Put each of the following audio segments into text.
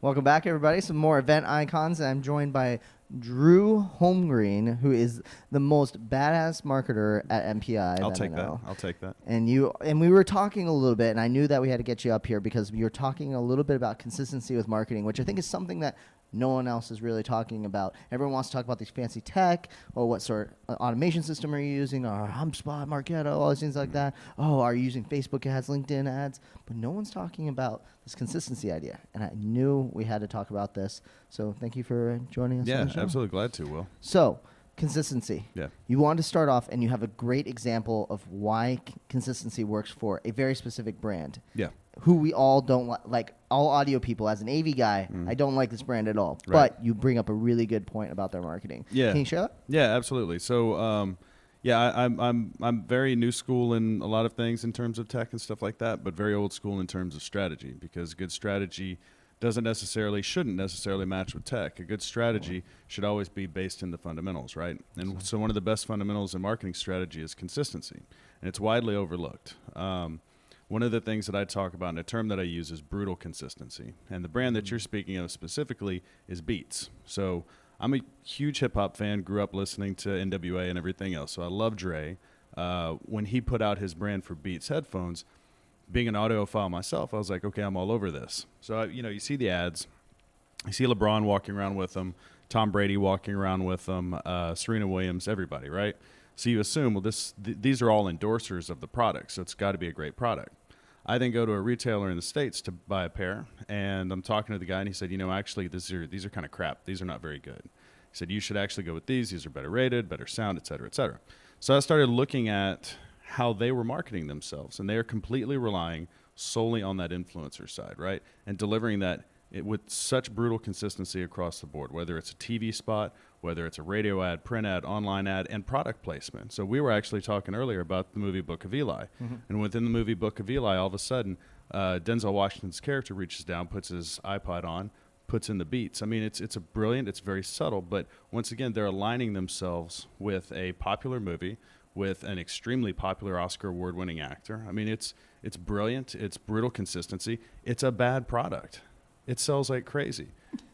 Welcome back, everybody. Some more event icons. I'm joined by Drew Holmgreen, who is the most badass marketer at MPI. I'll take that. I'll take that. And we were talking a little bit, and I knew that we had to get you up here because you're talking a little bit about consistency with marketing, which I think is something that no one else is really talking about. Everyone wants to talk about these fancy tech, or what sort of automation system are you using, or HubSpot, Marketo, all these things like that. Oh, are you using Facebook ads, LinkedIn ads? But no one's talking about this consistency idea. And I knew we had to talk about this. So thank you for joining us on the show. Yeah, absolutely glad to, Will. So, consistency. Yeah. You want to start off, and you have a great example of why consistency works for a very specific brand. Yeah. Who we all don't like, all audio people. As an AV guy, I don't like this brand at all. Right. But you bring up a really good point about their marketing. Yeah. Can you share that? Yeah, absolutely. So, I'm very new school in a lot of things in terms of tech and stuff like that, but very old school in terms of strategy, because good strategy shouldn't necessarily match with tech. A good strategy should always be based in the fundamentals, right? And so one of the best fundamentals in marketing strategy is consistency, and it's widely overlooked. One of the things that I talk about, and a term that I use, is brutal consistency. And the brand that you're speaking of specifically is Beats. So I'm a huge hip-hop fan, grew up listening to NWA and everything else, so I love Dre. When he put out his brand for Beats headphones, being an audiophile myself, I was like, okay, I'm all over this. So, you see the ads. You see LeBron walking around with them, Tom Brady walking around with them, Serena Williams, everybody, right? So you assume, well, these are all endorsers of the product, so it's got to be a great product. I then go to a retailer in the States to buy a pair, and I'm talking to the guy, and he said, actually, these are kind of crap. These are not very good. He said, you should actually go with these. These are better rated, better sound, et cetera, et cetera. So I started looking at how they were marketing themselves, and they are completely relying solely on that influencer side, right? And delivering that with such brutal consistency across the board, whether it's a TV spot, whether it's a radio ad, print ad, online ad, and product placement. So we were actually talking earlier about the movie Book of Eli. And within the movie Book of Eli, all of a sudden, Denzel Washington's character reaches down, puts his iPod on, puts in the beats. I mean, it's it's very subtle, but once again, they're aligning themselves with a popular movie, with an extremely popular Oscar award-winning actor. I mean, it's brilliant. It's brutal consistency. It's a bad product. It sells like crazy.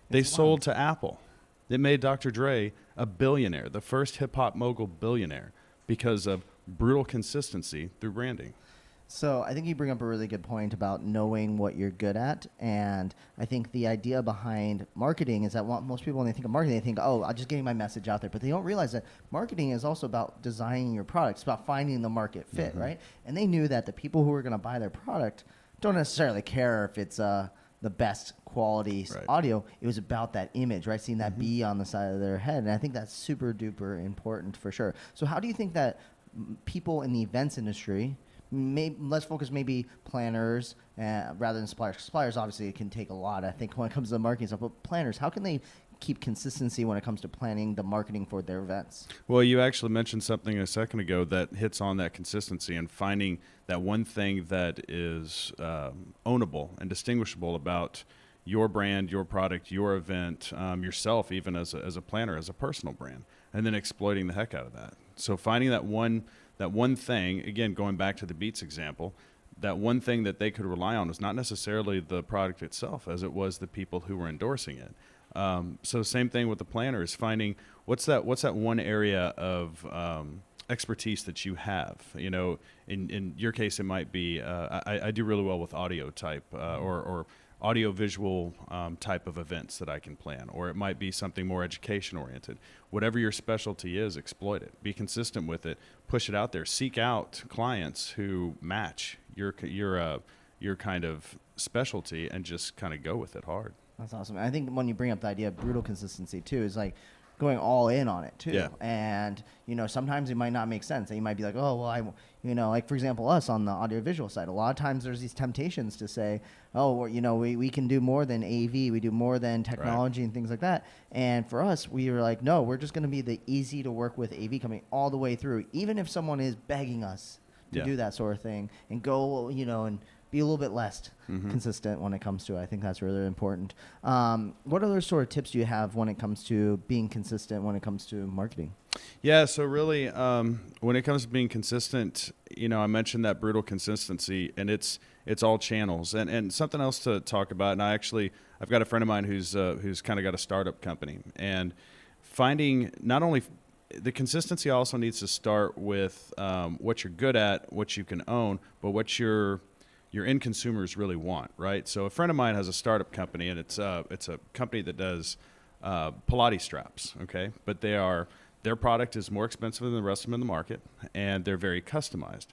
They sold to Apple. It made Dr. Dre a billionaire, the first hip-hop mogul billionaire, because of brutal consistency through branding. So I think you bring up a really good point about knowing what you're good at. And I think the idea behind marketing is that most people, when they think of marketing, they think, oh, I'm just getting my message out there. But they don't realize that marketing is also about designing your product. It's about finding the market fit, right? And they knew that the people who are going to buy their product don't necessarily care if it's the best quality audio. It was about that image, right? Seeing that bee on the side of their head. And I think that's super duper important for sure. So how do you think that people in the events industry, let's focus maybe planners rather than suppliers. Suppliers, obviously, it can take a lot, I think, when it comes to the marketing stuff. But planners, how can they keep consistency when it comes to planning the marketing for their events? Well, you actually mentioned something a second ago that hits on that consistency and finding that one thing that is ownable and distinguishable about your brand, your product, your event, yourself, even as a planner, as a personal brand, and then exploiting the heck out of that. So finding that one thing, again, going back to the Beats example, that one thing that they could rely on was not necessarily the product itself as it was the people who were endorsing it. So same thing with the planner, is finding what's that one area of expertise that you have. In your case, it might be I do really well with audio type or audio visual type of events that I can plan, or it might be something more education oriented. Whatever your specialty is, exploit it. Be consistent with it. Push it out there. Seek out clients who match your kind of specialty, and just kind of go with it hard. That's awesome. I think when you bring up the idea of brutal consistency too, is like going all in on it too. Yeah. And sometimes it might not make sense. And you might be like, oh well, like for example, us on the audiovisual side, a lot of times there's these temptations to say, oh, we can do more than AV, we do more than technology and things like that. And for us, we were like, no, we're just going to be the easy to work with AV company all the way through, even if someone is begging us to do that sort of thing, and go, and be a little bit less consistent when it comes to it. I think that's really important. What other sort of tips do you have when it comes to being consistent when it comes to marketing? Yeah, so really, when it comes to being consistent, I mentioned that brutal consistency, and it's all channels. And something else to talk about. And I've got a friend of mine who's kind of got a startup company, and finding not only the consistency also needs to start with what you're good at, what you can own, but what your end consumers really want, right? So a friend of mine has a startup company, and it's a company that does Pilates straps, okay? But their product is more expensive than the rest of them in the market, and they're very customized.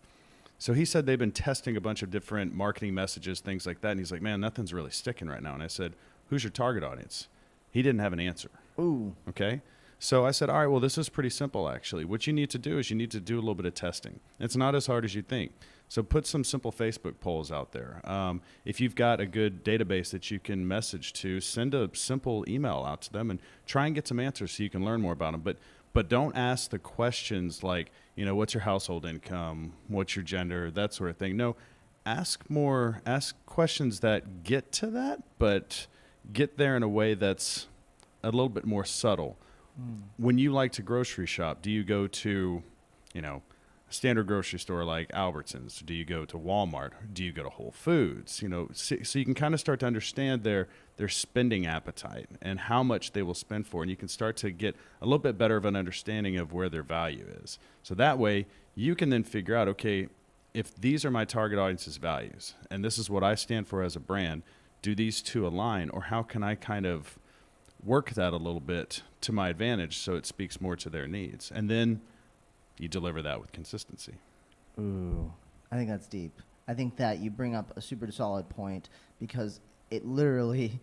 So he said they've been testing a bunch of different marketing messages, things like that, and he's like, man, nothing's really sticking right now. And I said, who's your target audience? He didn't have an answer. Ooh. Okay? So I said, all right, well, this is pretty simple, actually. What you need to do is you need to do a little bit of testing. It's not as hard as you think. So put some simple Facebook polls out there. If you've got a good database that you can message to, send a simple email out to them and try and get some answers so you can learn more about them. But don't ask the questions like, what's your household income? What's your gender? That sort of thing. No, ask questions that get to that, but get there in a way that's a little bit more subtle. When you like to grocery shop, do you go to, a standard grocery store like Albertsons? Do you go to Walmart? Do you go to Whole Foods? So you can kind of start to understand their spending appetite and how much they will spend for, and you can start to get a little bit better of an understanding of where their value is. So that way you can then figure out, okay, if these are my target audience's values, and this is what I stand for as a brand, do these two align, or how can I kind of work that a little bit to my advantage so it speaks more to their needs? And then you deliver that with consistency. Ooh, I think that's deep. I think that you bring up a super solid point, because it literally,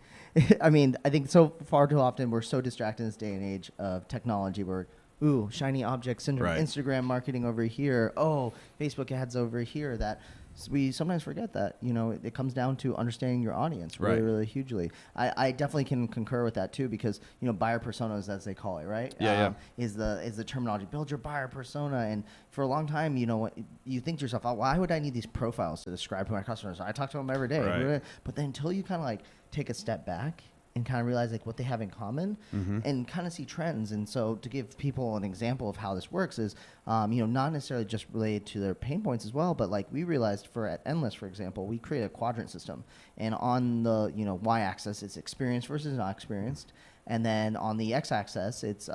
I think so far too often we're so distracted in this day and age of technology where, ooh, shiny object syndrome, Right. Instagram marketing over here, oh, Facebook ads over here, that we sometimes forget that, it comes down to understanding your audience really, Right. really hugely. I definitely can concur with that too, because, buyer personas, as they call it, right? Yeah. Is the terminology. Build your buyer persona. And for a long time, you think to yourself, oh, why would I need these profiles to describe who my customers are? I talk to them every day. Right. But then until you kind of take a step back and kind of realize what they have in common, and kind of see trends. And so to give people an example of how this works is, not necessarily just related to their pain points as well, but we realized at Endless, for example, we create a quadrant system, and on the, y-axis, it's experienced versus not experienced. And then on the x-axis, it's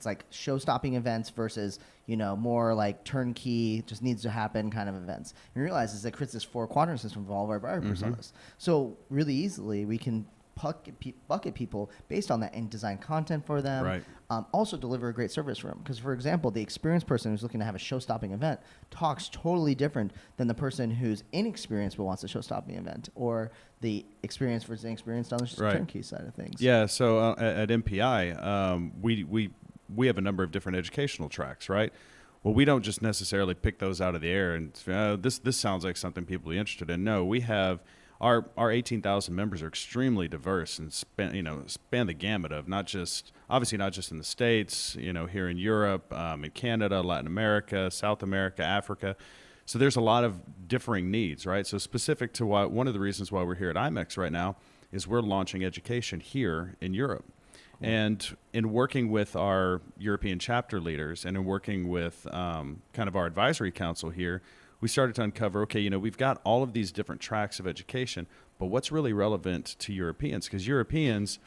like show-stopping events versus, more turnkey, just needs to happen kind of events. And we realize is it creates this 4-quadrant system of all of our buyer personas. So really easily we can bucket people based on that and design content for them. Right. Also deliver a great service for them. Because, for example, the experienced person who's looking to have a show-stopping event talks totally different than the person who's inexperienced but wants a show-stopping event, or the experienced versus inexperienced on the Right. turnkey side of things. Yeah, so at MPI, we have a number of different educational tracks, right? Well, we don't just necessarily pick those out of the air and this sounds like something people will be interested in. No, we have our 18,000 members are extremely diverse and span the gamut of obviously not just in the States, here in Europe, in Canada, Latin America, South America, Africa. So there's a lot of differing needs, right? So specific to one of the reasons why we're here at IMEX right now is we're launching education here in Europe. And in working with our European chapter leaders and in working with kind of our advisory council here, we started to uncover, okay, we've got all of these different tracks of education, but what's really relevant to Europeans? Because Europeans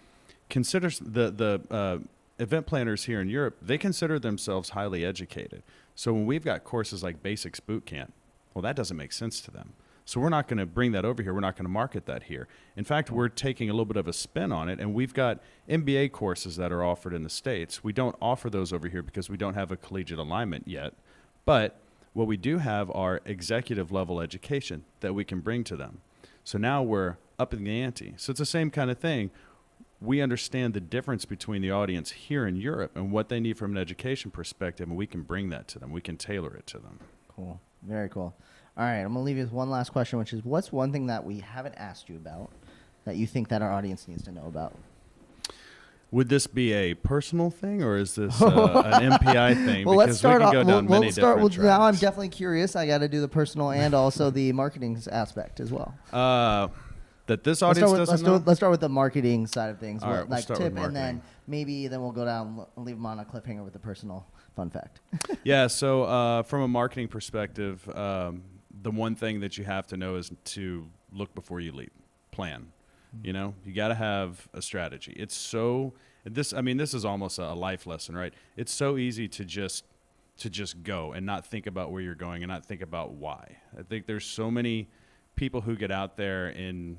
consider the event planners here in Europe, they consider themselves highly educated. So when we've got courses like Basics Boot Camp, well, that doesn't make sense to them. So we're not going to bring that over here. We're not going to market that here. In fact, we're taking a little bit of a spin on it, and we've got MBA courses that are offered in the States. We don't offer those over here because we don't have a collegiate alignment yet. But what we do have are executive level education that we can bring to them. So now we're up in the ante. So it's the same kind of thing. We understand the difference between the audience here in Europe and what they need from an education perspective, and we can bring that to them. We can tailor it to them. Cool. Very cool. All right, I'm going to leave you with one last question, which is, what's one thing that we haven't asked you about that you think that our audience needs to know about? Would this be a personal thing, or is this an MPI thing? Well, let's start off. Now I'm tracks. definitely curious. I got to do the personal and also the marketing aspect as well. that this audience doesn't know? Let's start with the marketing side of things. All right, we'll start with and then marketing. then we'll go down and leave them on a cliffhanger with a personal fun fact. Yeah, so from a marketing perspective, the one thing that you have to know is to look before you leap. Plan. You know, you got to have a strategy. It's so this is almost a life lesson, right? It's so easy to just go and not think about where you're going and not think about why. I think there's so many people who get out there in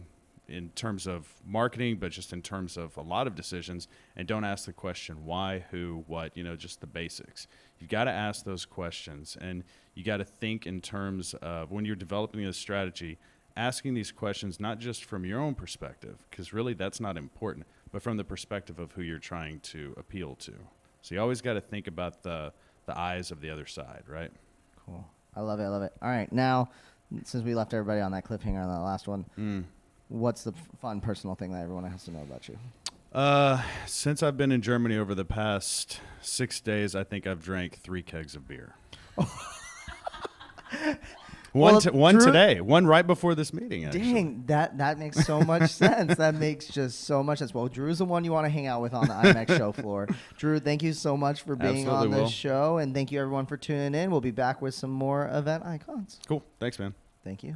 terms of marketing, but just in terms of a lot of decisions, and don't ask the question why, who, what, just the basics. You've got to ask those questions, and you got to think in terms of when you're developing a strategy, asking these questions not just from your own perspective, because really that's not important, but from the perspective of who you're trying to appeal to. So you always got to think about the eyes of the other side, right? Cool. I love it. All right, now, since we left everybody on that cliffhanger on that last one, what's the fun personal thing that everyone has to know about you? Since I've been in Germany over the past 6 days, I think I've drank 3 kegs of beer. One today, one right before this meeting, actually. Dang, that makes so much sense. That makes just so much sense. Well, Drew's the one you want to hang out with on the IMAX show floor. Drew, thank you so much for being on the show, and thank you everyone for tuning in. We'll be back with some more event icons. Cool. Thanks, man. Thank you.